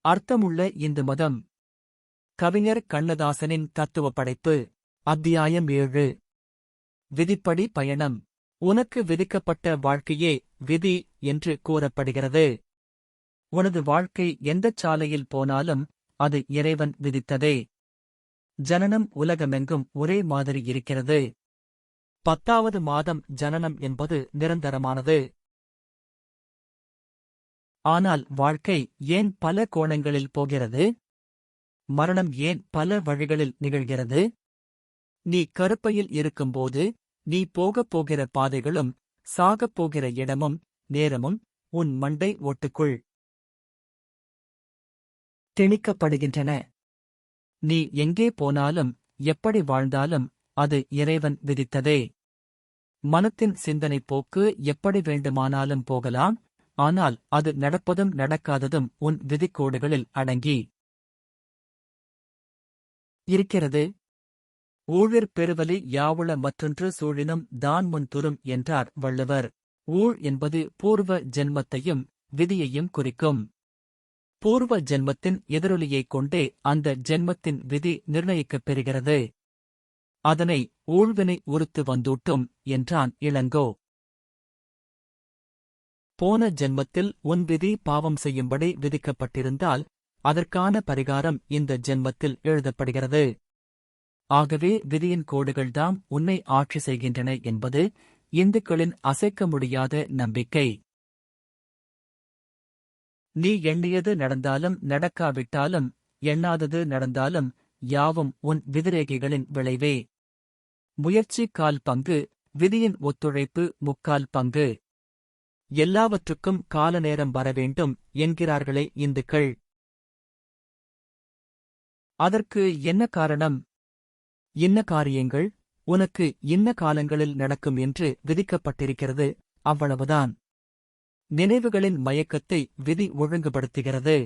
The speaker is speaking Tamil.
அர்த்தமுள்ள இந்து மதம். கவிஞர் கண்ணதாசனின் தத்துவ படைப்பு. அத்தியாயம் 7. விதிப்படி பயணம். உனக்கு விதிக்கப்பட்ட வாழ்க்கையே விதி என்று கூறப்படுகிறது. உனது வாழ்க்கை எந்தச் சாலையில் போனாலும் அது இறைவன் விதித்ததே. ஜனனம் உலகமெங்கும் ஒரே மாதிரி இருக்கிறது. 10வது மாதம் ஜனனம் என்பது நிரந்தரமானது. ஆனால் வாழ்க்கை ஏன் பல கோணங்களில் போகிறது? மரணம் ஏன் பல வழிகளில் நிகழ்கிறது? நீ கருப்பையில் இருக்கும்போது நீ போகப் போகிற பாதைகளும் சாகப் போகிற இடமும் நேரமும் உன் மண்டை ஓட்டுக்குள் திணிக்கப்படுகின்றன. நீ எங்கே போனாலும் எப்படி வாழ்ந்தாலும் அது இறைவன் விதித்ததே. மனத்தின் சிந்தனை போக்கு எப்படி வேண்டுமானாலும் போகலாம், ஆனால் அது நடப்பதும் நடக்காததும் உன் விதிக்கோடுகளில் அடங்கி இருக்கிறது. ஊழிற் பெருவலி யாவுள மற்றொன்று சூழினும் தான் முன் துரும் என்றார் வள்ளுவர். ஊழ் என்பது பூர்வ ஜென்மத்தையும் விதியையும் குறிக்கும். பூர்வ ஜென்மத்தின் எதிரொலியைக் கொண்டே அந்த ஜென்மத்தின் விதி நிர்ணயிக்கப் பெறுகிறது. அதனை ஊழ்வினை உறுத்து வந்தூட்டும் என்றான் இளங்கோ. போன ஜென்மத்தில் உன் விதி பாவம் செய்யும்படி விதிக்கப்பட்டிருந்தால் அதற்கான பரிகாரம் இந்த ஜென்மத்தில் எழுதப்படுகிறது. ஆகவே விதியின் கோடுகள்தாம் உன்னை ஆட்சி செய்கின்றன என்பது இந்துக்களின் அசைக்க முடியாத நம்பிக்கை. நீ எண்ணியது நடந்தாலும் நடக்காவிட்டாலும் எண்ணாதது நடந்தாலும் யாவும் உன் விதிரேகைகளின் விளைவே. முயற்சி 1/4 பங்கு, விதியின் ஒத்துழைப்பு 3/4 பங்கு. எல்லாவற்றுக்கும் காலநேரம் வரவேண்டும் என்கிறார்களே இந்துக்கள். அதற்கு என்ன காரணம்? இன்ன காரியங்கள் உனக்கு இன்ன காலங்களில் நடக்கும் என்று விதிக்கப்பட்டிருக்கிறது, அவ்வளவுதான். நினைவுகளின் மயக்கத்தை விதி ஒழுங்குபடுத்துகிறது.